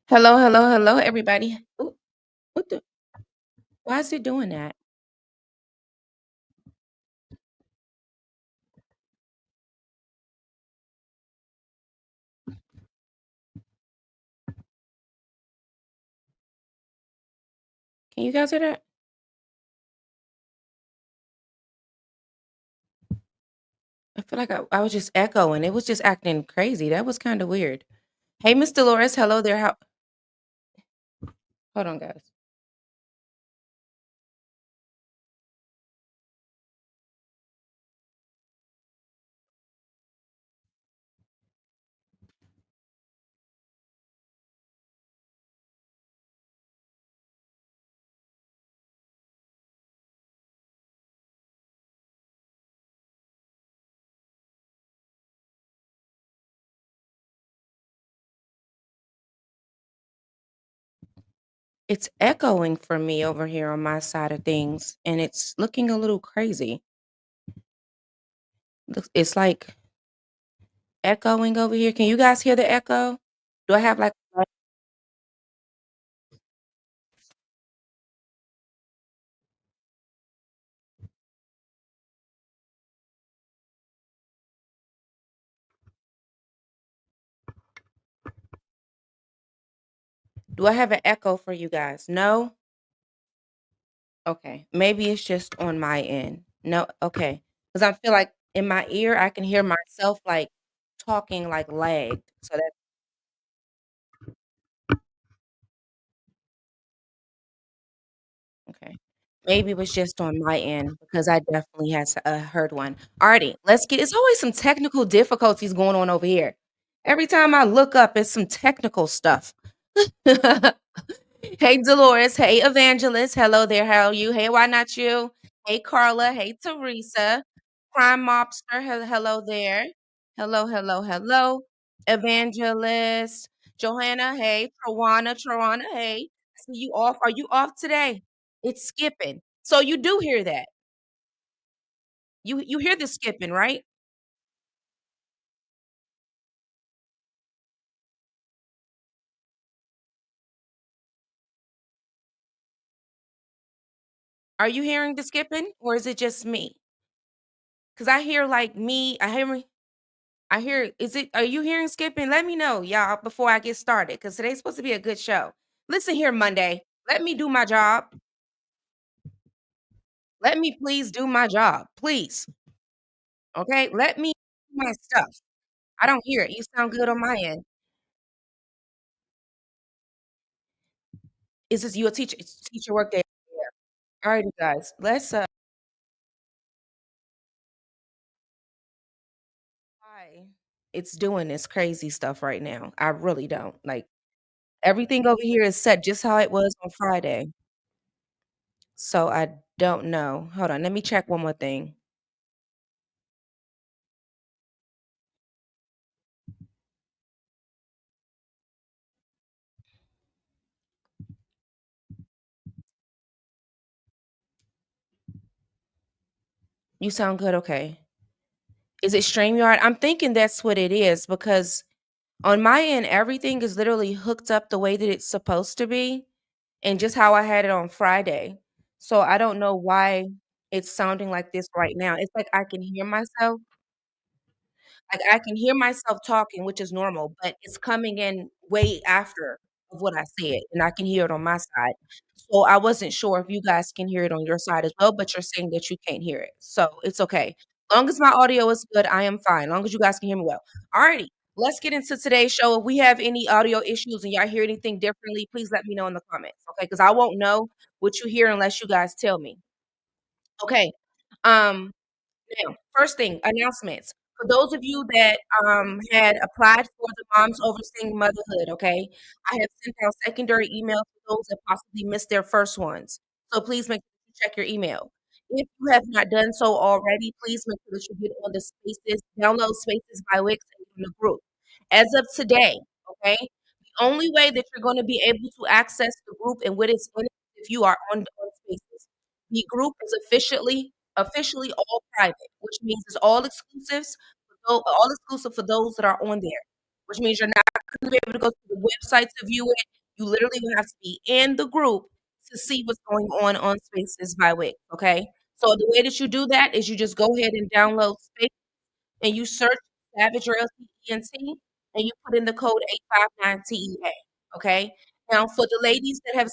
Hello, hello, hello, everybody. Ooh, what the? Why is it doing that? Can you guys hear that? I feel like I was just echoing. It was just acting crazy. That was kind of weird. Hey, Miss Dolores. Hello there. How? Hold on, guys. It's echoing for me over here on my side of things, and it's looking a little crazy. It's like echoing over here. Can you guys hear the echo? Do I have like? Do I have an echo for you guys? No. Okay, maybe it's just on my end. No, okay, because I feel like in my ear, I can hear myself, like, talking, like, lagged, so that's okay. Maybe it was just on my end because I definitely has heard one. Alrighty, let's get it's always some technical difficulties going on over here. Every time I look up, it's some technical stuff. Hey, Dolores. Hey, Evangelist. Hello there. How are you? Hey, why not you? Hey, Carla. Hey, Teresa. Crime Mobster. Hello there. Hello, hello, hello. Evangelist. Johanna. Hey, Trawana. Hey. I see you off. Are you off today? It's skipping. So you do hear that. You hear the skipping, right? Are you hearing the skipping or is it just me? Because I hear like me. I hear is it are you hearing skipping? Let me know, y'all, before I get started, because today's supposed to be a good show. Listen here, Monday. Let me do my job. Let me please do my job. Please. Okay? Let me do my stuff. I don't hear it. You sound good on my end. Is this you a teacher? It's teacher work day. All right, you guys. Let's why it's doing this crazy stuff right now. I really don't. Like everything over here is set just how it was on Friday. So I don't know. Hold on. Let me check one more thing. You sound good. Okay. Is it StreamYard? I'm thinking that's what it is because on my end, everything is literally hooked up the way that it's supposed to be and just how I had it on Friday. So I don't know why it's sounding like this right now. It's like I can hear myself. Like, I can hear myself talking, which is normal, but it's coming in way after of what I said, and I can hear it on my side. So, I wasn't sure if you guys can hear it on your side as well, but you're saying that you can't hear it. So, it's okay. Long as my audio is good, I am fine, long as you guys can hear me well. Alrighty, let's get into today's show. If we have any audio issues and y'all hear anything differently, please let me know in the comments, okay? Because I won't know what you hear unless you guys tell me. Okay. Um now, first thing, announcements. For those of you that had applied for the Moms Overseeing Motherhood, okay, I have sent out secondary emails to those that possibly missed their first ones. So please make sure you check your email. If you have not done so already, please make sure that you get on the spaces, download spaces by Wix and get in the group. As of today, okay, the only way that you're going to be able to access the group and what is in it is if you are on spaces. The group is officially all private, which means it's all exclusives, all exclusive for those that are on there, which means you're not gonna be able to go to the website to view it. You literally will have to be in the group to see what's going on Spaces by Wix, okay? So the way that you do that is you just go ahead and download Spaces and you search Savage or LCENT and you put in the code 859 TEA. Okay. Now for the ladies that have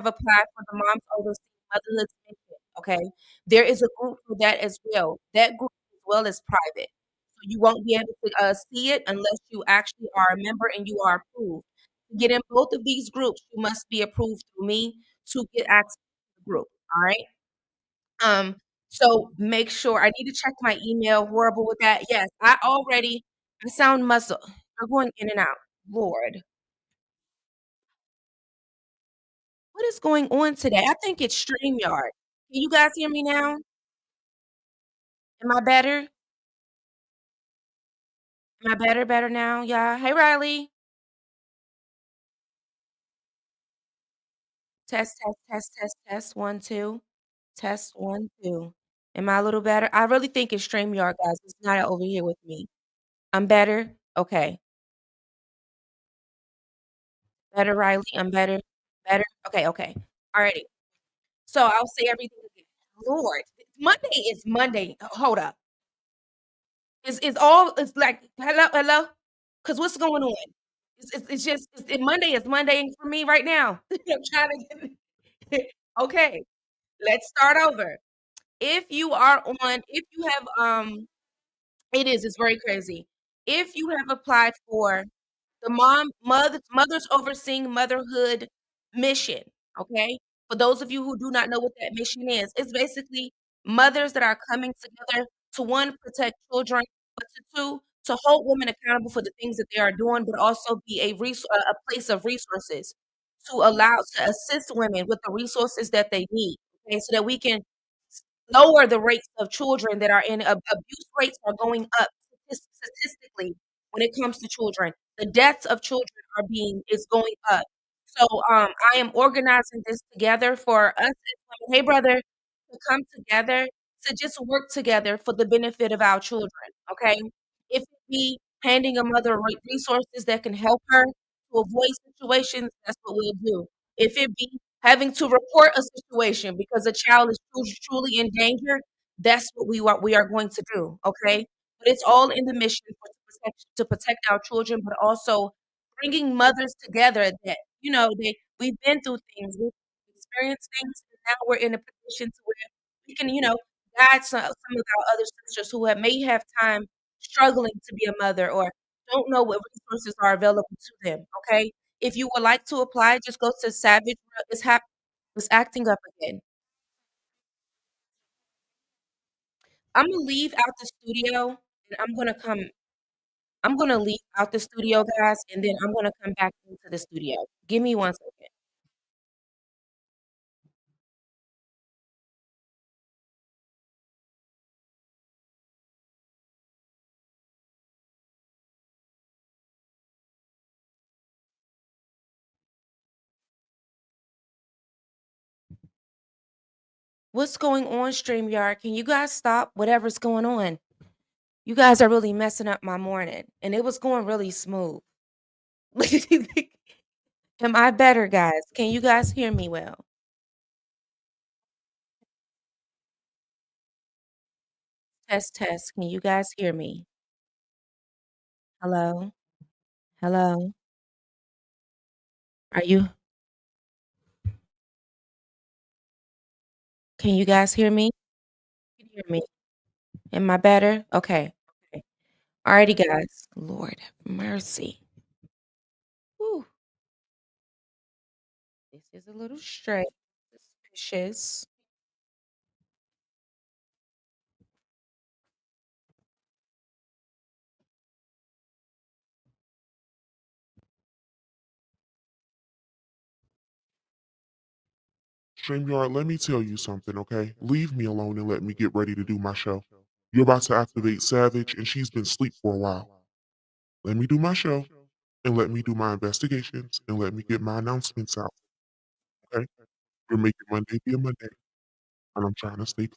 applied for the Moms Overseas Motherhood Stipend, okay, there is a group for that as well. That group as well is private. So you won't be able to see it unless you actually are a member and you are approved. To get in both of these groups, you must be approved through me to get access to the group. All right. So make sure I need to check my email. Horrible with that. Yes, I sound muzzled. You're going in and out. Lord, what is going on today? I think it's StreamYard. Can you guys hear me now? Am I better? Am I better now? Yeah. Hey, Riley. Test. 1, 2. Test 1, 2. Am I a little better? I really think it's StreamYard, guys. It's not over here with me. I'm better. Okay. Better, Riley. I'm better. Better. Okay. Okay. Alrighty. So I'll say everything again. Lord, Monday is Monday. Hold up. It's like hello. Cause what's going on? It's just Monday is Monday for me right now. I'm trying to get okay. Let's start over. If you have it's very crazy. If you have applied for the Mothers Overseeing Motherhood mission, okay? For those of you who do not know what that mission is, it's basically mothers that are coming together to, 1, protect children, but to 2, to hold women accountable for the things that they are doing, but also be a place of resources to assist women with the resources that they need, okay? So that we can lower the rates of children that are in abuse rates are going up statistically when it comes to children. The deaths of children are being is going up. So I am organizing this together for us as women. Hey brother, to come together to just work together for the benefit of our children. Okay. If it be handing a mother resources that can help her to avoid situations, that's what we'll do. If it be having to report a situation because a child is truly in danger, that's what we are going to do, okay? But it's all in the mission to protect our children, but also bringing mothers together that, we've been through things, we've experienced things, and now we're in a position to where we can, guide some of our other sisters who may have time struggling to be a mother or don't know what resources are available to them, okay? If you would like to apply, just go to Savage. It's acting up again. Imma leave out the studio, and I'm gonna leave out the studio, guys, and then I'm gonna come back into the studio. Give me 1 second. What's going on, StreamYard? Can you guys stop whatever's going on? You guys are really messing up my morning, and it was going really smooth. Am I better, guys? Can you guys hear me well? Test, test. Can you guys hear me? Hello? Hello? Are you Can you guys hear me? You can hear me. Am I better? Okay. Okay. Alrighty, guys. Lord have mercy. Whew. This is a little strange, suspicious. StreamYard, let me tell you something, okay? Leave me alone and let me get ready to do my show. You're about to activate Savage, and she's been asleep for a while. Let me do my show, and let me do my investigations, and let me get my announcements out, okay? You're making Monday be a Monday, and I'm trying to stay.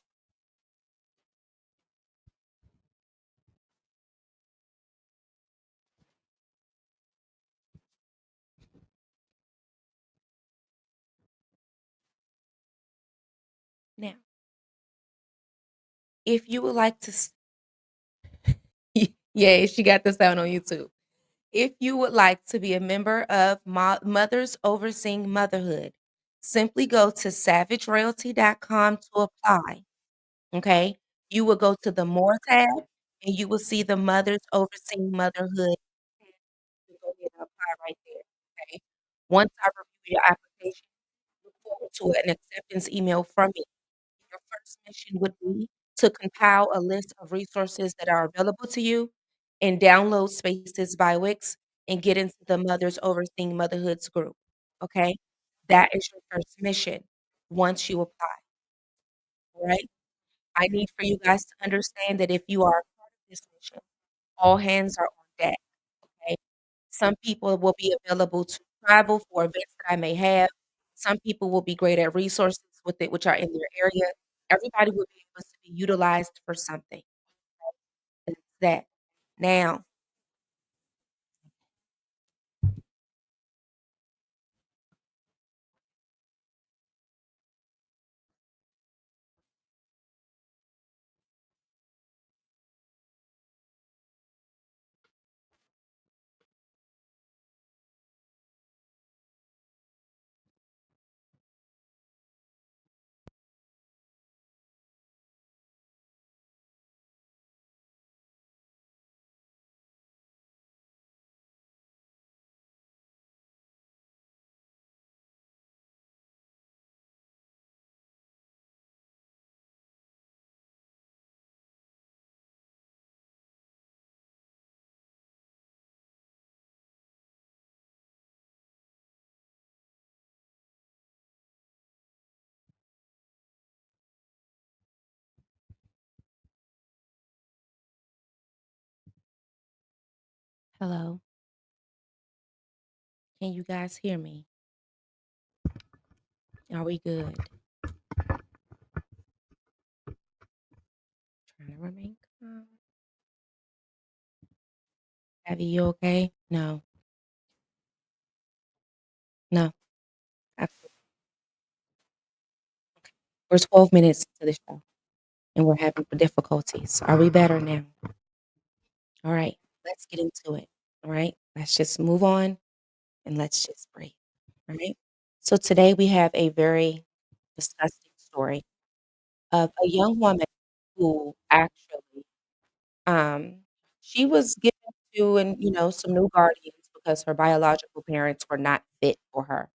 If you would like to s Yeah, she got the sound on YouTube. If you would like to be a member of Mothers Overseeing Motherhood, simply go to savageroyalty.com to apply, okay? You will go to the More tab, and you will see the Mothers Overseeing Motherhood. You go ahead and apply right there, okay? Once I review your application, look forward to an acceptance email from me. Your first mission would be to compile a list of resources that are available to you and download Spaces by Wix and get into the Mothers Overseeing Motherhoods group, okay? That is your first mission once you apply, all right? I need for you guys to understand that if you are a part of this mission, all hands are on deck, okay? Some people will be available to travel for events that I may have. Some people will be great at resources with it, which are in their area. Everybody will be able to be utilized for something. That's that. Now, hello. Can you guys hear me? Are we good? Trying to remain calm. Abby, you okay? No, no. Absolutely. We're 12 minutes into the show and we're having difficulties. Are we better now? All right, let's get into it. All right, let's just move on and let's just breathe. All right. So today we have a very disgusting story of a young woman who actually, um, she was given to and some new guardians because her biological parents were not fit for her.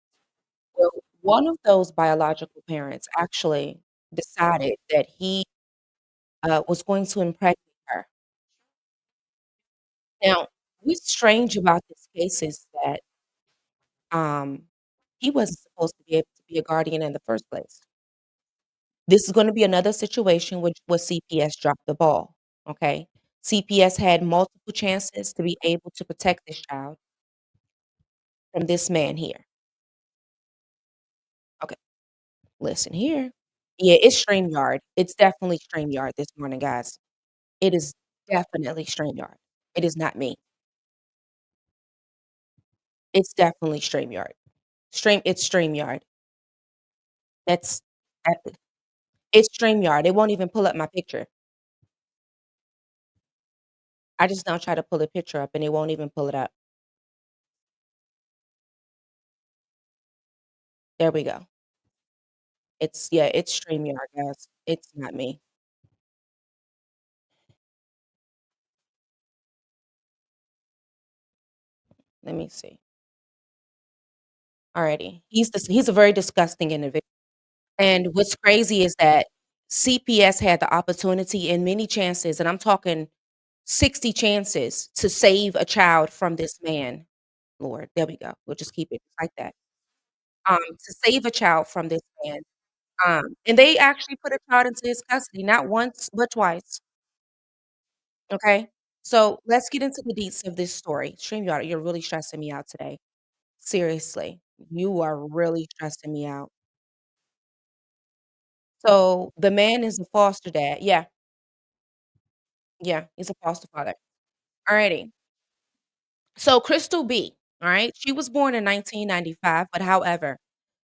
Well, one of those biological parents actually decided that he was going to impregnate her. Now, what's strange about this case is that um, he wasn't supposed to be able to be a guardian in the first place. This is gonna be another situation which where CPS dropped the ball, okay? CPS had multiple chances to be able to protect this child from this man here. Okay, listen here. Yeah, it's StreamYard. It's definitely StreamYard this morning, guys. It is definitely StreamYard. It is not me. It's definitely StreamYard. It's StreamYard. That's that it's StreamYard. It won't even pull up my picture. I just now try to pull a picture up and it won't even pull it up. There we go. It's StreamYard, guys. It's not me. Let me see. Alrighty. He's a very disgusting individual. And what's crazy is that CPS had the opportunity and many chances, and I'm talking 60 chances to save a child from this man. Lord, there we go. We'll just keep it like that. To save a child from this man. And they actually put a child into his custody, not once, but twice. Okay. So let's get into the deets of this story. StreamYard, you're really stressing me out today. Seriously, you are really stressing me out. So, the man is a foster dad. Yeah, yeah, he's a foster father. Alrighty. So, Crystal B, alright, she was born in 1995, but however,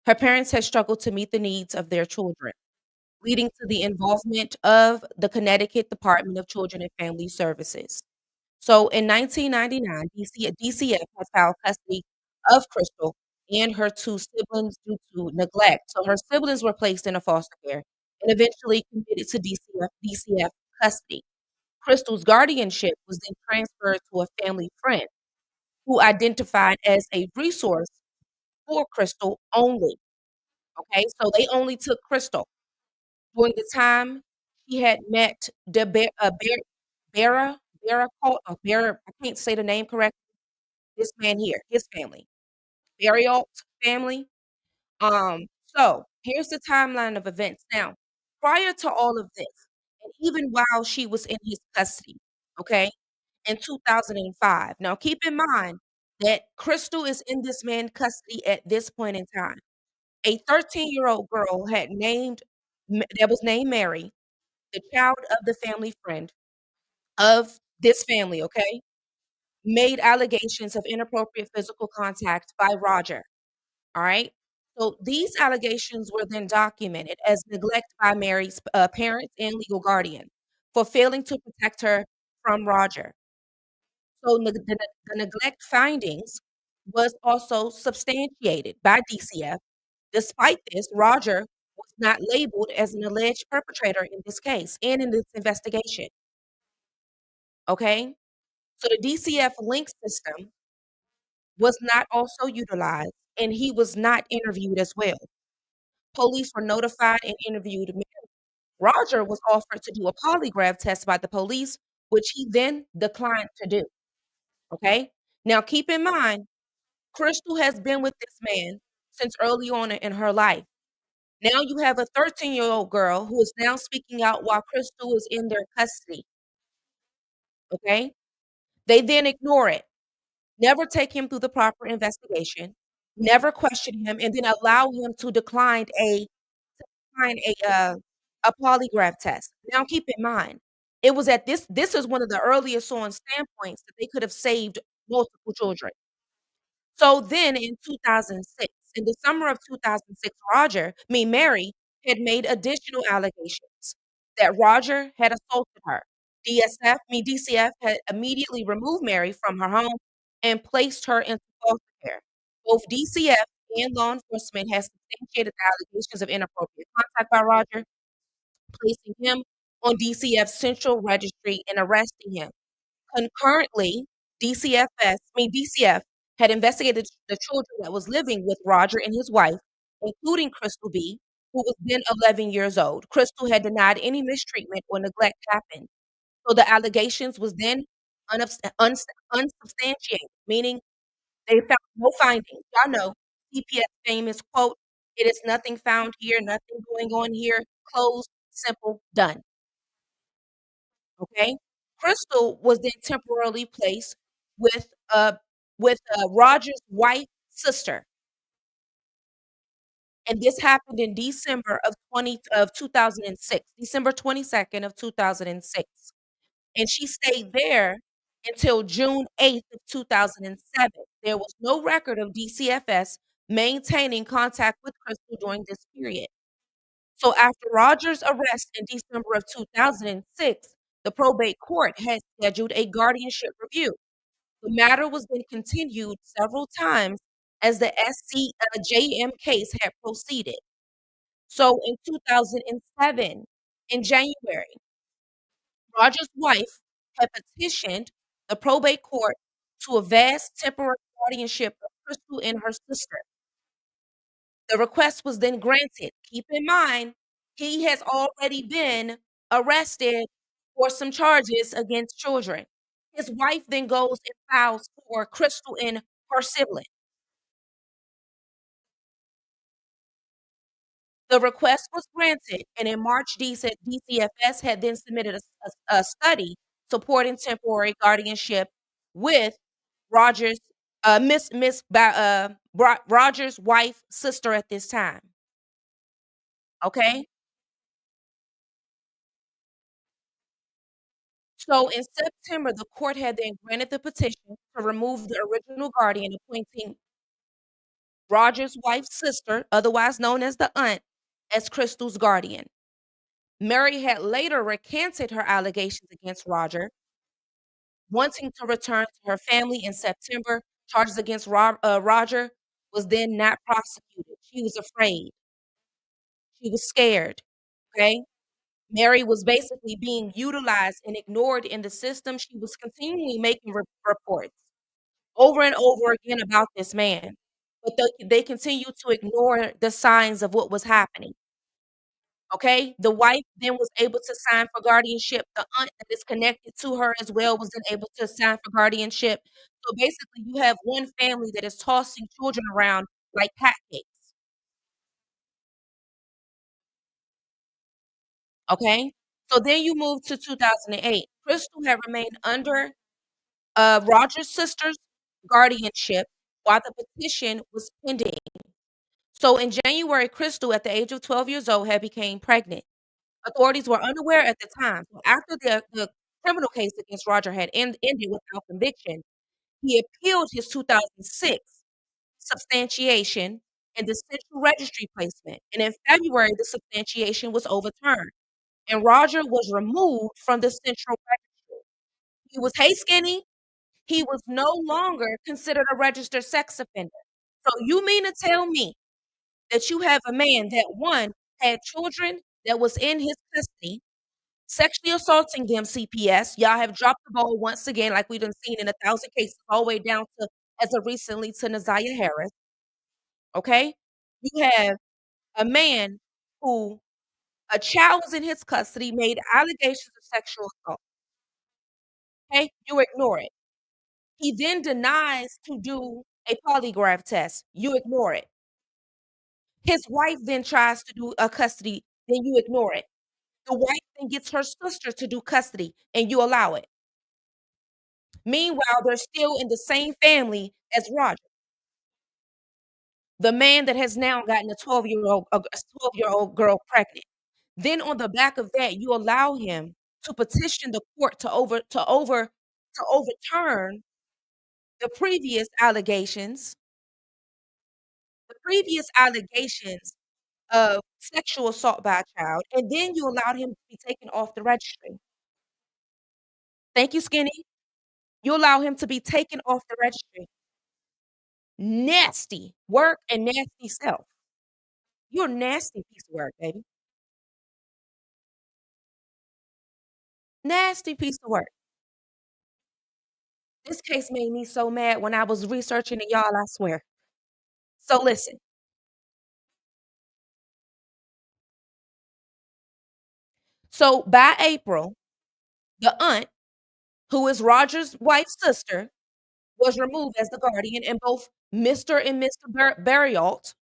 her parents had struggled to meet the needs of their children. leading to the involvement of the Connecticut Department of Children and Family Services. So in 1999, DCF had filed custody of Crystal and her 2 siblings due to neglect. So her siblings were placed in a foster care and eventually committed to DCF custody. Crystal's guardianship was then transferred to a family friend who identified as a resource for Crystal only. Okay, so they only took Crystal during the time he had met the Barriault, I can't say the name correctly. This man here, his family, Barriault family. So here's the timeline of events. Now, prior to all of this, and even while she was in his custody, okay, in 2005. Now, keep in mind that Crystal is in this man's custody at this point in time. A 13-year-old girl that was named Mary, the child of the family friend of this family, okay, made allegations of inappropriate physical contact by Roger. All right. So these allegations were then documented as neglect by Mary's parents and legal guardian for failing to protect her from Roger. So the neglect findings was also substantiated by DCF. Despite this, Roger was not labeled as an alleged perpetrator in this case and in this investigation. Okay. So the DCF link system was not also utilized and he was not interviewed as well. Police were notified and interviewed. Roger was offered to do a polygraph test by the police, which he then declined to do. Okay. Now, keep in mind, Crystal has been with this man since early on in her life. Now you have a 13-year-old girl who is now speaking out while Crystal is in their custody. Okay. They then ignore it, never take him through the proper investigation, never question him, and then allow him to decline a polygraph test. Now keep in mind, it was at this is one of the earliest on standpoints that they could have saved multiple children. So then in 2006, in the summer of 2006, Mary had made additional allegations that Roger had assaulted her. DCF had immediately removed Mary from her home and placed her into foster care. Both DCF and law enforcement has substantiated the allegations of inappropriate contact by Roger, placing him on DCF's central registry and arresting him. Concurrently, DCF had investigated the children that was living with Roger and his wife, including Crystal B, who was then 11 years old. Crystal had denied any mistreatment or neglect happened. So the allegations was then unsubstantiated, meaning they found no findings. Y'all know CPS famous quote, "It is nothing found here, nothing going on here, closed, simple, done." Okay? Crystal was then temporarily placed with, uh Roger's wife's sister, and this happened in December of 2006, December 22nd of 2006, and she stayed there until June 8th of 2007. There was no record of DCFS maintaining contact with Crystal during this period. So after Rogers' arrest in December of 2006, the probate court had scheduled a guardianship review. The matter was then continued several times as the SCJM case had proceeded. So in 2007, in January, Rogers' wife had petitioned the probate court to vest temporary guardianship of Crystal and her sister. The request was then granted. Keep in mind, he has already been arrested for some charges against children. His wife then goes and files for Crystal and her sibling. The request was granted, and in March, DCFS had then submitted a study supporting temporary guardianship with Rogers, Rogers' wife, sister at this time. Okay. So in September, the court had then granted the petition to remove the original guardian, appointing Roger's wife's sister, otherwise known as the aunt, as Crystal's guardian. Mary had later recanted her allegations against Roger, wanting to return to her family in September. Charges against Roger was then not prosecuted. She was afraid. She was scared. Okay. Mary was basically being utilized and ignored in the system. She was continually making reports over and over again about this man, but they continued to ignore the signs of what was happening. Okay, the wife then was able to sign for guardianship. The aunt that is connected to her as well was then able to sign for guardianship. So basically, you have one family that is tossing children around like hotcakes. Okay, so then you move to 2008. Crystal had remained under Roger's sister's guardianship while the petition was pending. So in January, Crystal, at the age of 12 years old, had became pregnant. Authorities were unaware at the time. So after the criminal case against Roger had ended without conviction, he appealed his 2006 substantiation and the central registry placement. And in February, the substantiation was overturned, and Roger was removed from the central registry. He was hey skinny. He was no longer considered a registered sex offender. So you mean to tell me that you have a man that, one, had children that was in his custody, sexually assaulting them, CPS. Y'all have dropped the ball once again, like we done seen in 1,000 cases, all the way down to, as of recently, to Naziah Harris, okay? You have a man who a child was in his custody, made allegations of sexual assault, okay? You ignore it. He then denies to do a polygraph test. You ignore it. His wife then tries to do a custody, then you ignore it. The wife then gets her sister to do custody, and you allow it. Meanwhile, they're still in the same family as Roger, the man that has now gotten a 12-year-old girl pregnant. Then on the back of that, you allow him to petition the court to overturn the previous allegations of sexual assault by a child, and then you allowed him to be taken off the registry. Thank you, Skinny. You allow him to be taken off the registry. Nasty work and nasty self. You're a nasty piece of work, baby. Nasty piece of work. This case made me so mad when I was researching it, y'all, I swear. So listen. So by April, the aunt, who is Roger's wife's sister, was removed as the guardian, and both Mr. and Mr. Barriault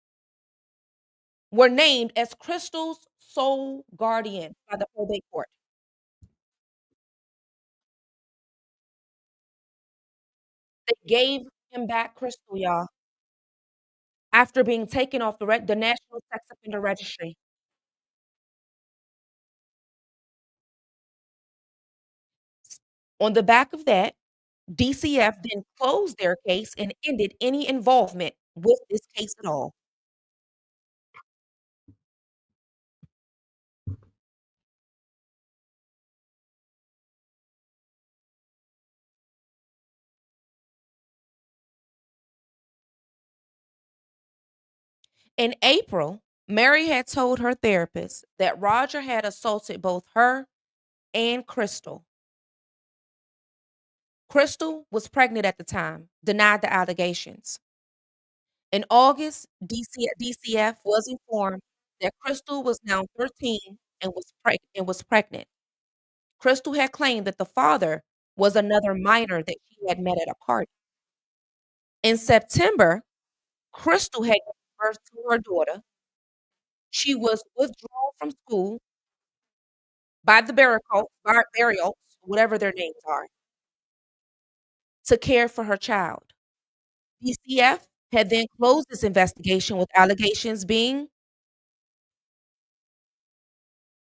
were named as Crystal's sole guardian by the probate court. They gave him back Crystal, y'all, after being taken off the National Sex Offender Registry. On the back of that, DCF then closed their case and ended any involvement with this case at all. In April, Mary had told her therapist that Roger had assaulted both her and Crystal. Crystal was pregnant at the time, denied the allegations. In August, DCF was informed that Crystal was now 13 and was pregnant. Crystal had claimed that the father was another minor that she had met at a party. In September, Crystal had given birth to her daughter. She was withdrawn from school by the Barriaults, whatever their names are, to care for her child. DCF had then closed this investigation with allegations being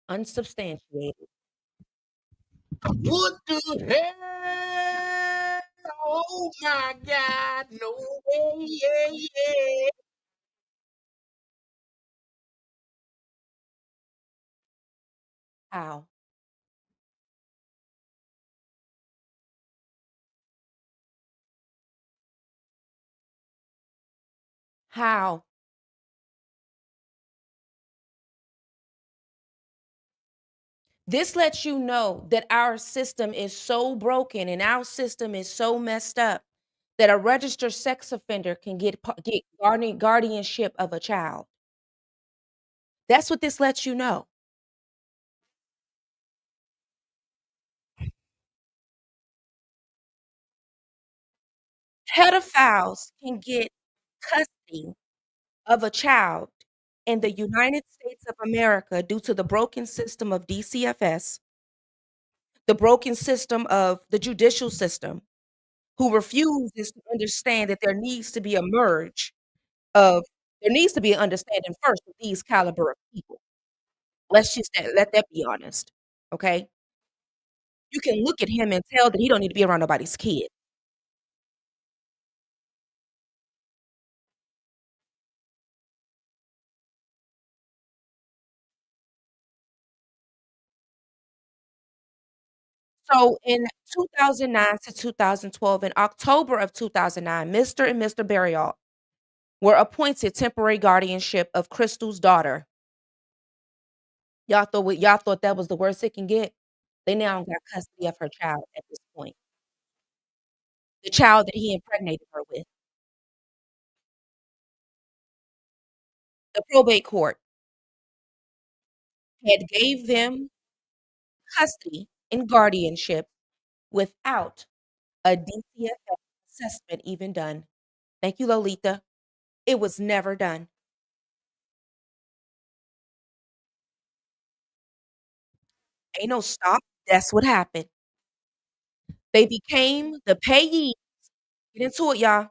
unsubstantiated. What the hell? Oh my God, no way, yeah, yeah. How? How? This lets you know that our system is so broken and our system is so messed up that a registered sex offender can get guardianship of a child. That's what this lets you know. Pedophiles can get custody of a child in the United States of America due to the broken system of DCFS, the broken system of the judicial system, who refuses to understand that there needs to be a merge of there needs to be an understanding first of these caliber of people. Let that be honest, okay? You can look at him and tell that he don't need to be around nobody's kid. So in 2009 to 2012, in October of 2009, Mr. and Mr. Barriault were appointed temporary guardianship of Crystal's daughter. Y'all thought that was the worst it can get? They now got custody of her child at this point, the child that he impregnated her with. The probate court had gave them custody and guardianship without a DCFS assessment even done. Thank you, Lolita. It was never done. Ain't no stop. That's what happened. They became the payees. Get into it, y'all.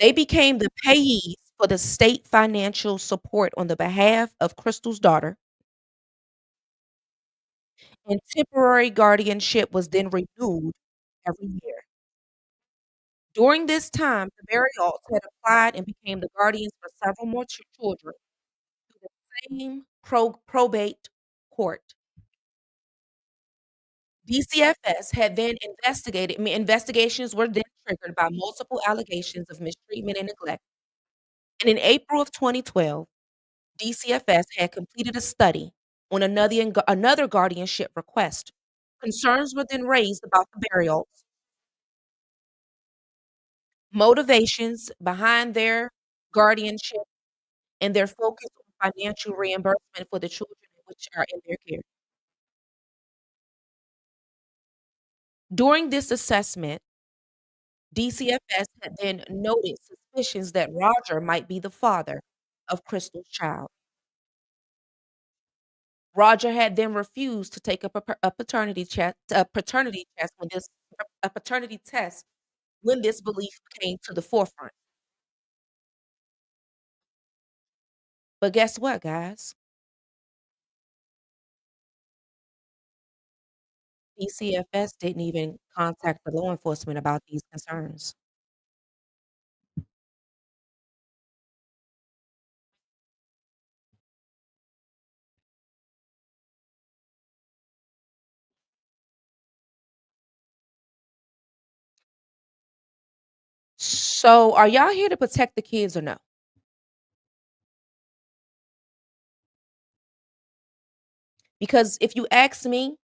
They became the payees for the state financial support on the behalf of Crystal's daughter, and temporary guardianship was then renewed every year. During this time, the Barriaults had applied and became the guardians for several more children through the same probate court. DCFS had then investigated. Investigations were then triggered by multiple allegations of mistreatment and neglect. And in April of 2012, DCFS had completed a study on another guardianship request. Concerns were then raised about the Barriaults, motivations behind their guardianship, and their focus on financial reimbursement for the children which are in their care. During this assessment, DCFS had then noted suspicions that Roger might be the father of Crystal's child. Roger had then refused to take a paternity test when this belief came to the forefront. But guess what, guys? DCFS didn't even contact the law enforcement about these concerns. So, are y'all here to protect the kids or no? Because if you ask me,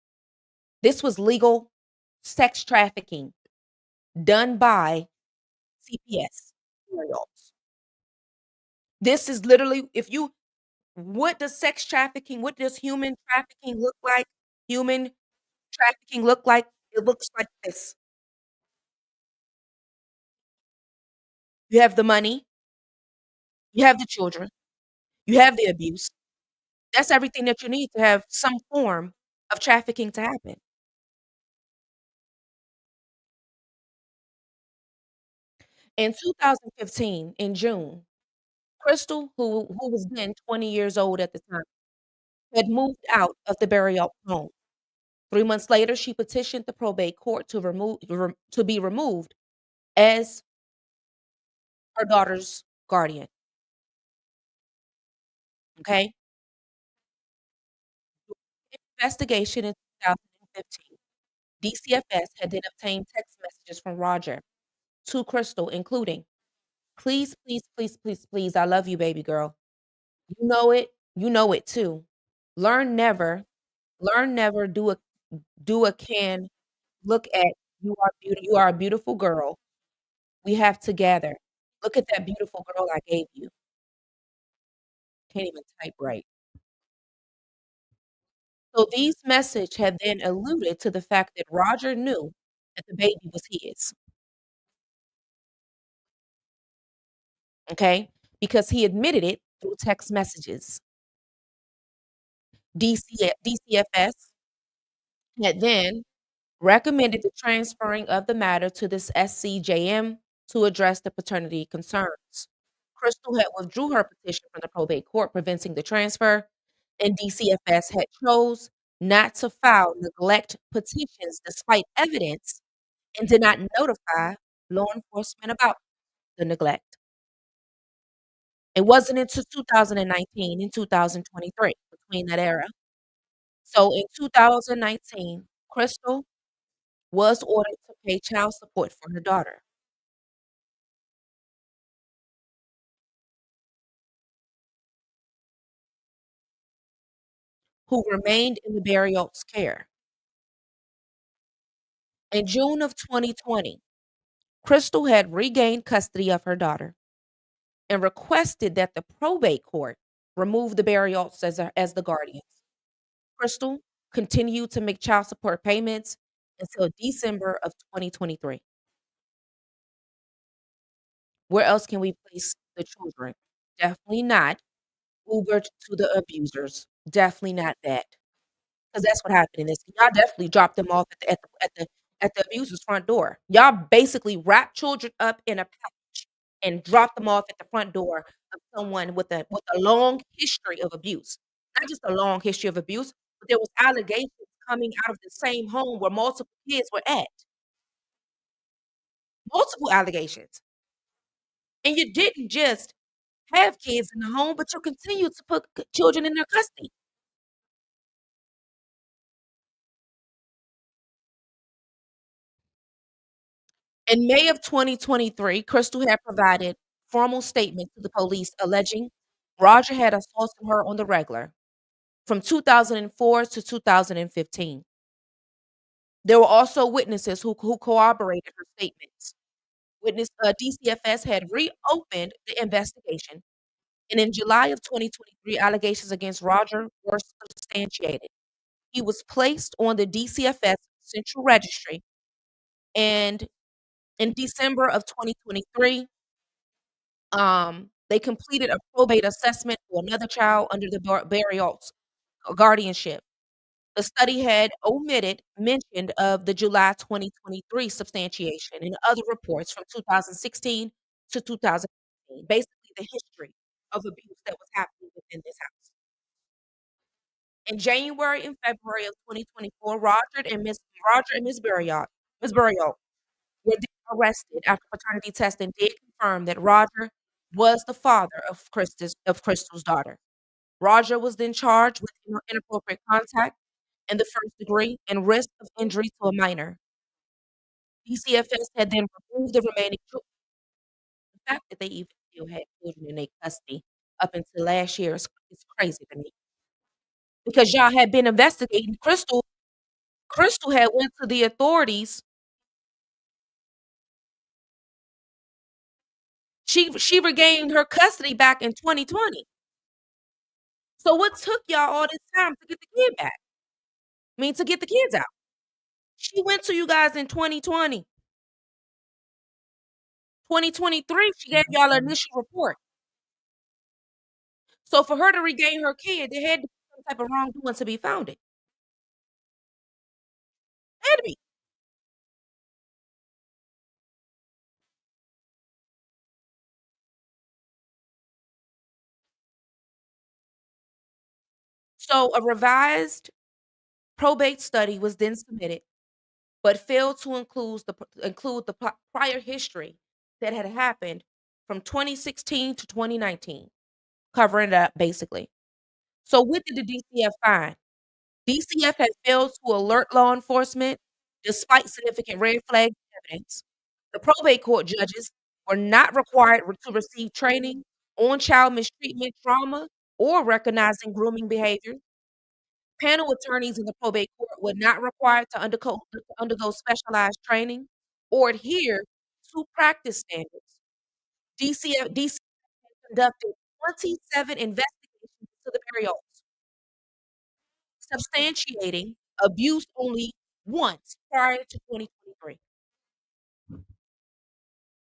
this was legal sex trafficking done by CPS. Barriaults. This is literally if you what does human trafficking look like? Human trafficking look like? It looks like this. You have the money, you have the children, you have the abuse. That's everything that you need to have some form of trafficking to happen. In 2015, in June, Crystal, who was then 20 years old at the time, had moved out of the Barriault home. 3 months later, she petitioned the probate court to be removed as her daughter's guardian, okay? investigation in 2015, DCFS had then obtained text messages from Roger to Crystal, including, "Please, please, please, please, please, I love you, baby girl. You know it too. Learn never, learn never, do a can, look at, you are a beautiful girl. We have together. Look at that beautiful girl I gave you." Can't even type right. So these message had then alluded to the fact that Roger knew that the baby was his, okay? Because he admitted it through text messages. DCFS had then recommended the transferring of the matter to this SCJM to address the paternity concerns. Crystal had withdrew her petition from the probate court preventing the transfer, and DCFS had chose not to file neglect petitions despite evidence and did not notify law enforcement about the neglect. It wasn't until 2019 and 2023 between that era. So in 2019, Crystal was ordered to pay child support for her daughter, who remained in the Barriault's care. In June of 2020, Crystal had regained custody of her daughter and requested that the probate court remove the Barriaults as the guardians. Crystal continued to make child support payments until December of 2023. Where else can we place the children? Definitely not Uber to the abusers. Definitely not that. 'Cause that's what happened in this. Y'all definitely dropped them off at the abuser's front door. Y'all basically wrapped children up in a package and dropped them off at the front door of someone with a long history of abuse. Not just a long history of abuse, but there was allegations coming out of the same home where multiple kids were at. Multiple allegations. And you didn't just have kids in the home, but you continued to put children in their custody. In May of 2023, Crystal had provided formal statement to the police alleging Roger had assaulted her on the regular from 2004 to 2015. There were also witnesses who corroborated her statements. DCFS had reopened the investigation, and in July of 2023, allegations against Roger were substantiated. He was placed on the DCFS Central Registry, and in December of 2023, they completed a probate assessment for another child under the Barriault's guardianship. The study had omitted mention of the July 2023 substantiation and other reports from 2016 to 2018, basically the history of abuse that was happening within this house. In January and February of 2024, Roger and Miss Barriault were then arrested after paternity testing did confirm that Roger was the father of Crystal's daughter. Roger was then charged with inappropriate contact in the first degree and risk of injury to a minor. DCFS had then removed the remaining children. The fact that they even still had children in their custody up until last year is crazy to me because y'all had been investigating Crystal. Crystal had went to the authorities. She regained her custody back in 2020. So what took y'all all this time to get the kid back? I mean, to get the kids out. She went to you guys in 2020. 2023, she gave y'all an initial report. So for her to regain her kid, there had to be some type of wrongdoing to be founded. Had to be. So a revised probate study was then submitted, but failed to include the prior history that had happened from 2016 to 2019, covering it up basically. So what did the DCF find? DCF had failed to alert law enforcement despite significant red flag evidence. The probate court judges were not required to receive training on child mistreatment, trauma, or recognizing grooming behavior. Panel attorneys in the probate court were not required to undergo specialized training or adhere to practice standards. DCF conducted 27 investigations into the Barriaults, substantiating abuse only once prior to 2023.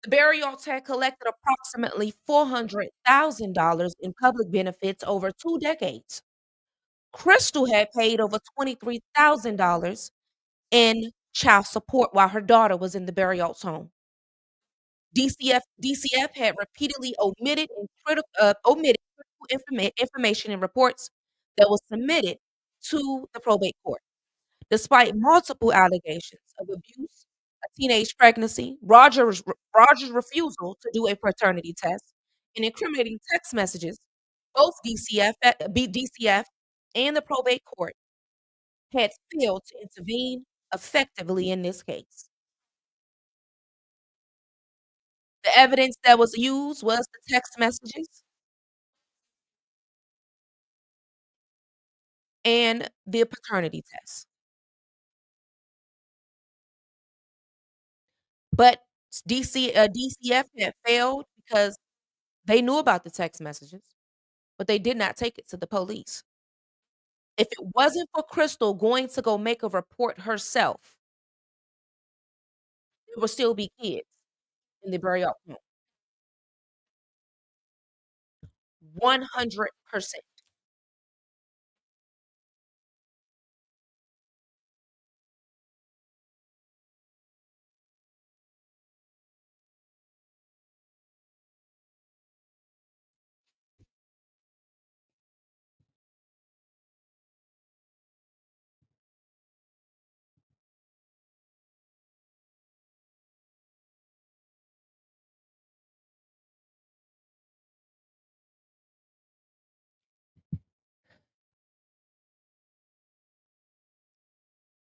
The Barriaults had collected approximately $400,000 in public benefits over 2 decades. Crystal had paid over $23,000 in child support while her daughter was in the Barriault's home. DCF had repeatedly omitted critical information in reports that was submitted to the probate court. Despite multiple allegations of abuse, a teenage pregnancy, Roger's refusal to do a paternity test, and incriminating text messages, both DCF and the probate court had failed to intervene effectively in this case. The evidence that was used was the text messages and the paternity test. But DCF had failed because they knew about the text messages, but they did not take it to the police. If it wasn't for Crystal going to go make a report herself, there would still be kids in the Barriault home. 100%.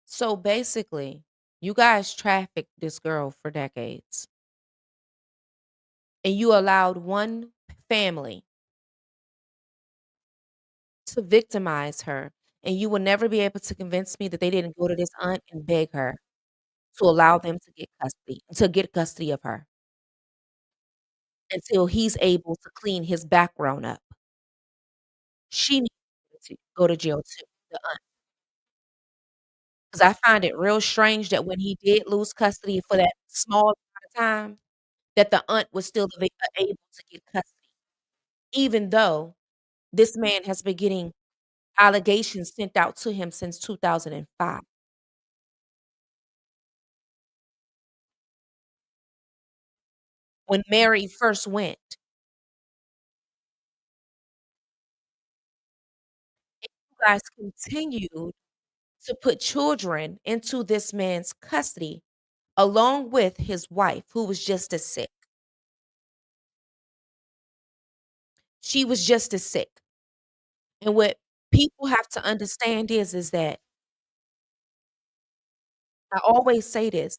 So basically, you guys trafficked this girl for decades, and you allowed one family to victimize her, and you will never be able to convince me that they didn't go to this aunt and beg her to allow them to get custody of her until he's able to clean his background up. She needs to go to jail too, the aunt, 'cause I find it real strange that when he did lose custody for that small amount of time, that the aunt was still able to get custody, even though this man has been getting allegations sent out to him since 2005. When Mary first went, you guys continued to put children into this man's custody along with his wife, who was just as sick. She was just as sick. And what people have to understand is that I always say this,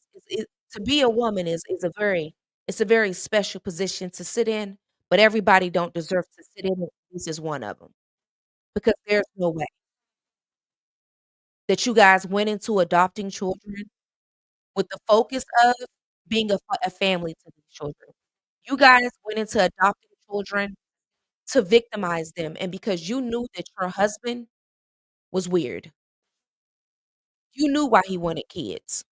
to be a woman is a very it's a very special position to sit in, but everybody don't deserve to sit in it. This is one of them, because there's no way that you guys went into adopting children with the focus of being a family to these children. You guys went into adopting children to victimize them, and because you knew that your husband was weird. You knew why he wanted kids,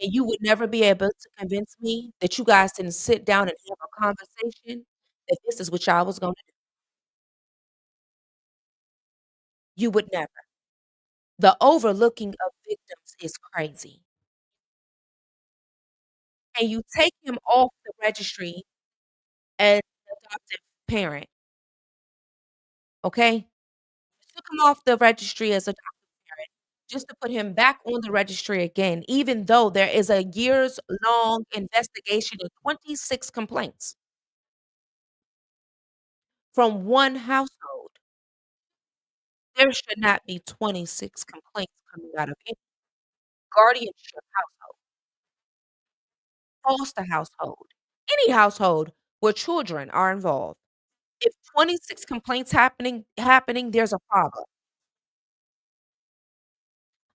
and you would never be able to convince me that you guys didn't sit down and have a conversation that this is what y'all was gonna do. You would never. The overlooking of victims is crazy, and you take him off the registry as an adoptive parent, okay? You took him off the registry as adoptive parent just to put him back on the registry again, even though there is a years-long investigation and 26 complaints from one household. There should not be 26 complaints coming out of any guardianship household, foster household, any household where children are involved. If 26 complaints happening, there's a problem.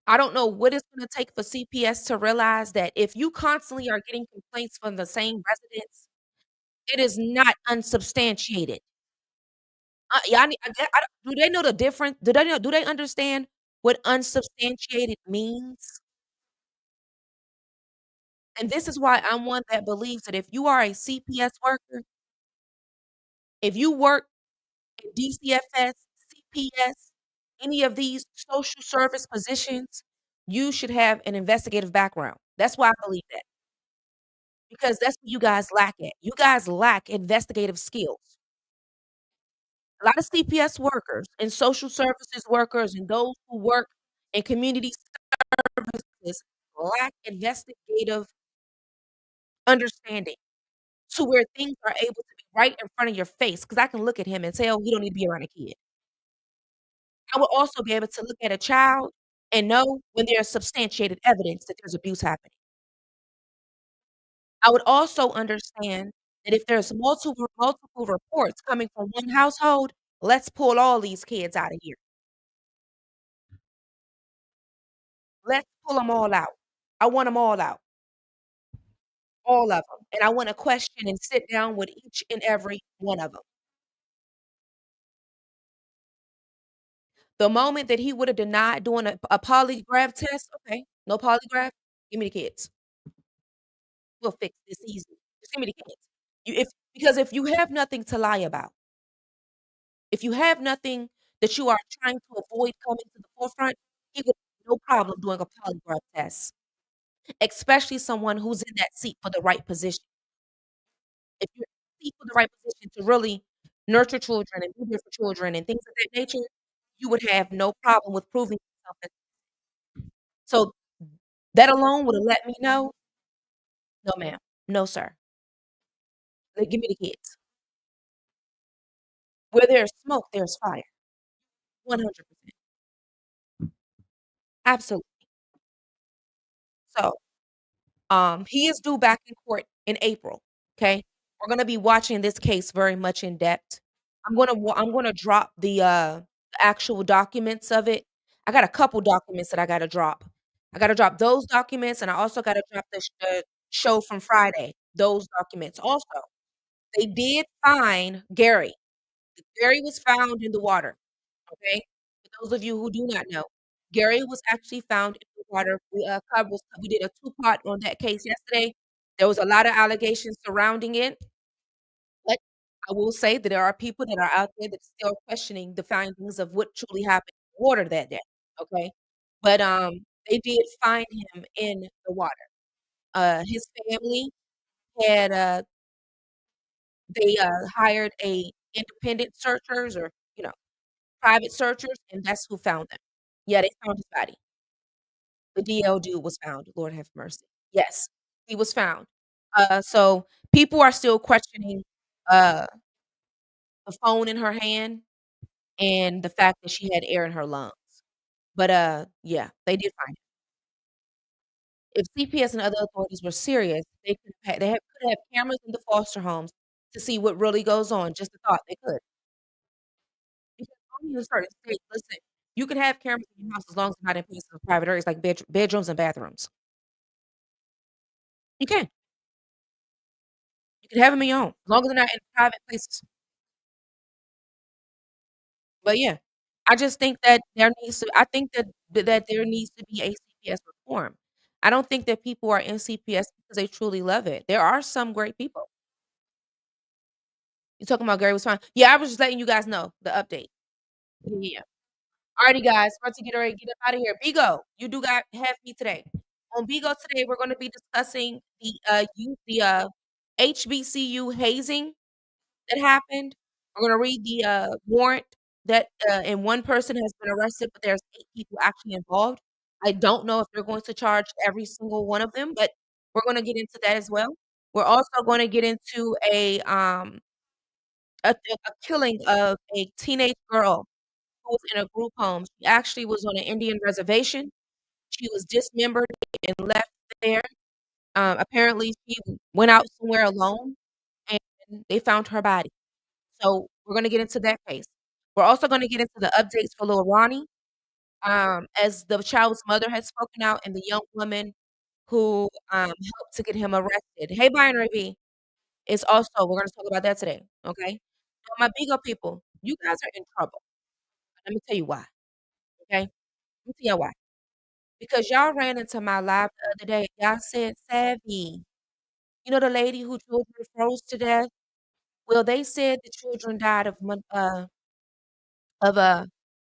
I don't know what it's gonna take for CPS to realize that if you constantly are getting complaints from the same residents, it is not unsubstantiated. Yeah, I need I do they know the difference? Do they understand what unsubstantiated means? And this is why I'm one that believes that if you are a CPS worker, if you work in DCFS, CPS, any of these social service positions, you should have an investigative background. That's why I believe that, because that's what you guys lack at. You guys lack investigative skills. A lot of CPS workers and social services workers and those who work in community services lack investigative understanding to where things are able to be right in front of your face. Because I can look at him and tell he don't need to be around a kid. I would also be able to look at a child and know when there's substantiated evidence that there's abuse happening. I would also understand that if there's multiple reports coming from one household, let's pull all these kids out of here. Let's pull them all out. I want them all out, all of them, and I wanna question and sit down with each and every one of them. The moment that he woulda denied doing a polygraph test, "Okay, no polygraph, give me the kids. We'll fix this easy. Just give me the kids." You if Because if you have nothing to lie about, if you have nothing that you are trying to avoid coming to the forefront, he would have no problem doing a polygraph test, especially someone who's in that seat for the right position. If you're in the seat for the right position to really nurture children and be there for children and things of that nature, you would have no problem with proving yourself as so that alone would have let me know, "No, ma'am. No, sir. Give me the kids." Where there's smoke, there's fire. 100%. Absolutely. So, he is due back in court in April, okay? We're gonna be watching this case very much in depth. I'm gonna drop the actual documents of it. I got a couple documents that I gotta drop. I gotta drop those documents, and I also gotta drop the show from Friday, those documents also. They did find Gary. Gary was found in the water, okay? For those of you who do not know, Gary was actually found in the water. We did a two-part on that case yesterday. There was a lot of allegations surrounding it, but I will say that there are people that are out there that still questioning the findings of what truly happened in the water that day, okay? But, they did find him in the water. His family had, hired a independent searchers or, private searchers, and that's who found them. Yeah, they found his body. The DL dude was found, Lord have mercy. Yes, he was found. So people are still questioning, uh, the phone in her hand and the fact that she had air in her lungs. But, yeah, they did find him. If CPS and other authorities were serious, could have cameras in the foster homes to see what really goes on, just a thought, they could. Because only in certain states listen, you can have cameras in your house as long as it's not in places of private areas like bedrooms and bathrooms. You can. You can have them in your home, as long as they're not in private places. But yeah, I just think that I think that there needs to be a CPS reform. I don't think that people are in CPS because they truly love it. There are some great people. You talking about Gary was fine. Yeah, I was just letting you guys know the update. Yeah. Alrighty, guys, about to get ready to get up out of here. Bigo, you do got have me today. On Bigo today, we're gonna be discussing the HBCU hazing that happened. We're gonna read the, warrant that, and one person has been arrested, but there's 8 people actually involved. I don't know if they're going to charge every single one of them, but we're gonna get into that as well. We're also gonna get into a killing of a teenage girl who was in a group home. She actually was on an Indian reservation. She was dismembered and left there. Apparently, she went out somewhere alone, and they found her body. So, we're gonna get into that case. We're also gonna get into the updates for little Ronnie, as the child's mother has spoken out and the young woman who, helped to get him arrested. Hey, Binary B. It's also we're gonna talk about that today, okay? Now, my Bigo people, you guys are in trouble. Let me tell you why, okay? Let me tell you why. Because y'all ran into my live the other day, y'all said, "Savvy." You know the lady who children froze to death? Well, they said the children died of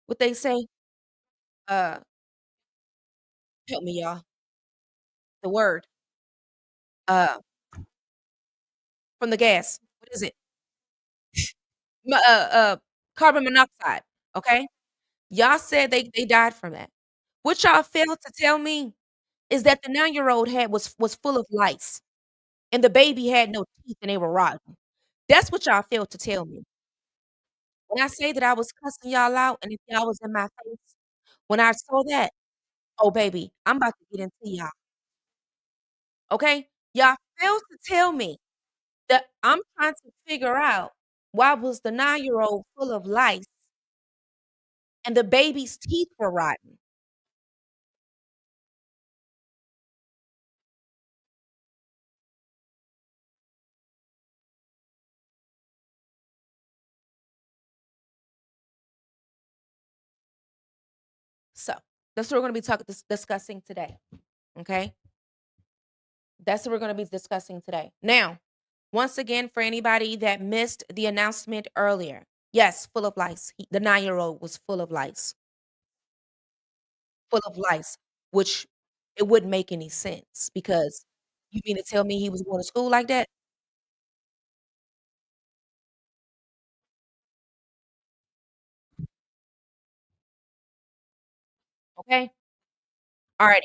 what they say? Uh, help me, y'all. The word, uh, from the gas. What is it? Mo carbon monoxide, okay? Y'all said they died from that. What y'all failed to tell me is that the nine-year-old had was full of lice, and the baby had no teeth and they were rotten. That's what y'all failed to tell me. When I say that I was cussing y'all out and if y'all was in my face, when I saw that, oh, baby, I'm about to get into y'all, okay? Y'all failed to tell me that I'm trying to figure out why was the nine-year-old full of lice and the baby's teeth were rotten. So, that's what we're gonna be discussing today, okay? That's what we're gonna be discussing today. Now, once again, for anybody that missed the announcement earlier, yes, full of lice. The 9-year-old was full of lice, which it wouldn't make any sense because you mean to tell me he was going to school like that? Okay. Alrighty.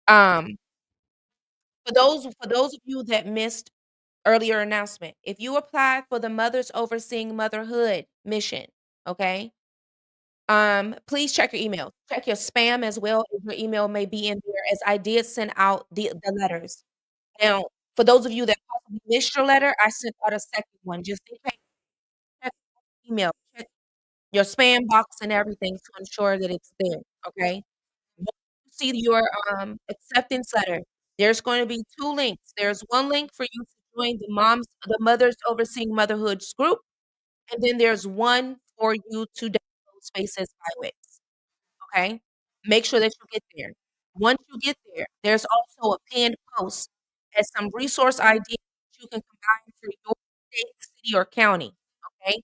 Um, for those of you that missed earlier announcement, if you apply for the Mothers Overseeing Motherhood mission, okay, please check your email. Check your spam as well, as your email may be in there, as I did send out the letters. Now, for those of you that possibly missed your letter, I sent out a second one just in case. Check email, check your spam box and everything to ensure that it's there, okay? Once you see your, acceptance letter, there's going to be 2 links. There's one link for you to join the Mothers Overseeing Motherhoods group, and then there's one for you to download Spaces by Wix. Okay? Make sure that you get there. Once you get there, there's also a pinned post as some resource ideas that you can combine for your state, city, or county, okay?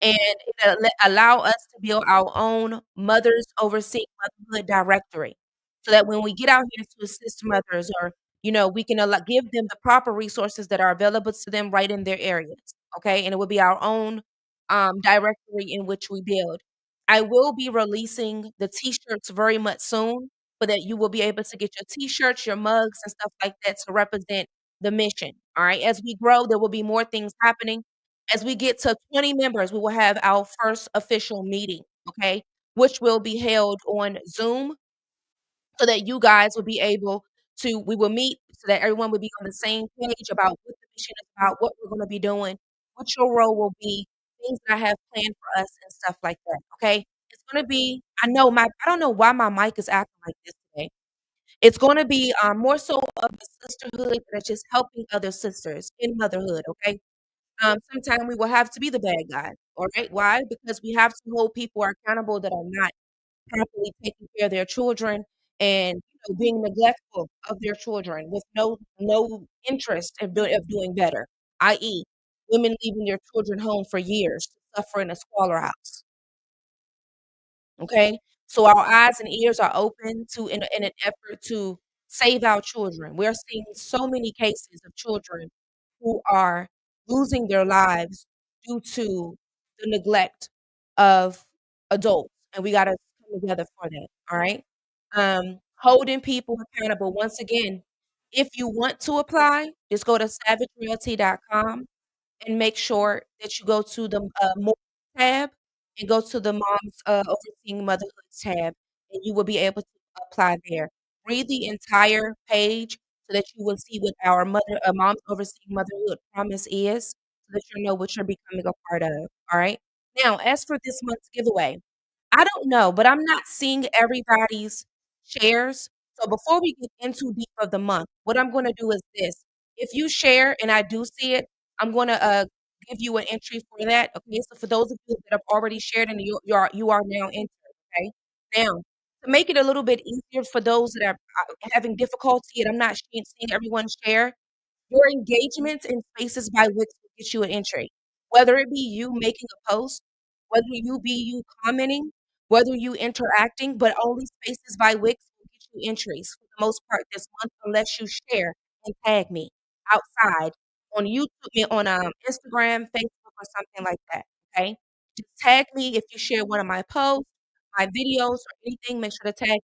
And it'll allow us to build our own Mothers Overseeing Motherhood directory, so that when we get out here to assist mothers or, we can give them the proper resources that are available to them right in their areas, okay? And it will be our own, directory in which we build. I will be releasing the T-shirts very much soon so that you will be able to get your T-shirts, your mugs, and stuff like that to represent the mission, alright? As we grow, there will be more things happening. As we get to 20 members, we will have our first official meeting, okay, which will be held on Zoom so that you guys will be able to we will meet so that everyone will be on the same page about what the mission is about, what we're gonna be doing, what your role will be, things that I have planned for us and stuff like that, okay? It's gonna be I don't know why my mic is acting like this today. It's gonna be, more so of the sisterhood that's just helping other sisters in motherhood, okay? Sometimes we will have to be the bad guy, alright? Why? Because we have to hold people accountable that are not properly taking care of their children and, being neglectful of their children with no interest of doing better, i.e., women leaving their children home for years to suffer in a squalor house. Okay? So our eyes and ears are open to in an effort to save our children. We're seeing so many cases of children who are losing their lives due to the neglect of adults, and we gotta come together for that, alright? Holding people accountable. Once again, if you want to apply, just go to savagerealty.com and make sure that you go to the, More tab and go to the Moms, Overseeing Motherhood tab, and you will be able to apply there. Read the entire page so that you will see what our Moms Overseeing Motherhood promise is, so that you'll know what you're becoming a part of, alright? Now, as for this month's giveaway, I don't know, but I'm not seeing everybody's shares. So before we get into deep of the month, what I'm gonna do is this. If you share and I do see it, I'm gonna give you an entry for that. Okay. So for those of you that have already shared and you are now entered. Okay. Now, to make it a little bit easier for those that are having difficulty and I'm not seeing everyone share, your engagements in Spaces by Wix will get you an entry. Whether it be you making a post, whether you commenting, whether you interacting, but only Spaces by Wix will get you entries for the most part this month unless you share and tag me outside on Instagram, Facebook, or something like that. Okay. Just tag me if you share one of my posts, my videos, or anything, make sure to tag,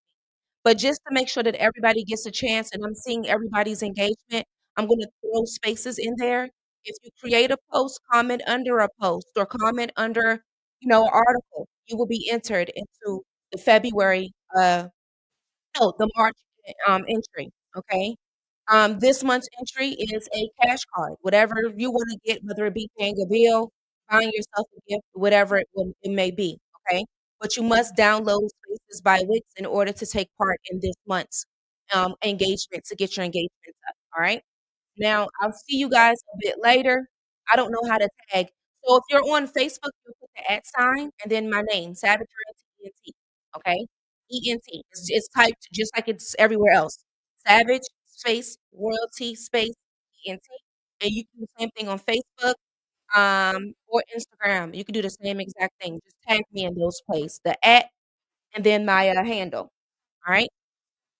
but just to make sure that everybody gets a chance and I'm seeing everybody's engagement, I'm gonna throw spaces in there. If you create a post, comment under a post or comment under, an article, you will be entered into the February, no, the March, entry, okay? This month's entry is a cash card, whatever you wanna get, whether it be paying a bill, buying yourself a gift, whatever it may be, okay? But you must download Spaces by Wix in order to take part in this month's, engagement to get your engagements up, alright? Now, I'll see you guys a bit later. I don't know how to tag. So if you're on Facebook, you put the @ sign and then my name, Savage Royalty ENT, okay? ENT. It's typed just like it's everywhere else. Savage space Royalty space ENT. And you can do the same thing on Facebook, or Instagram. You can do the same exact thing. Just tag me in those places. The @ and then my, handle. Alright?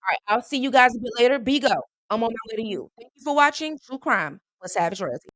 Alright, I'll see you guys a bit later. Be go. I'm on my way to you. Thank you for watching True Crime with Savage Royalty.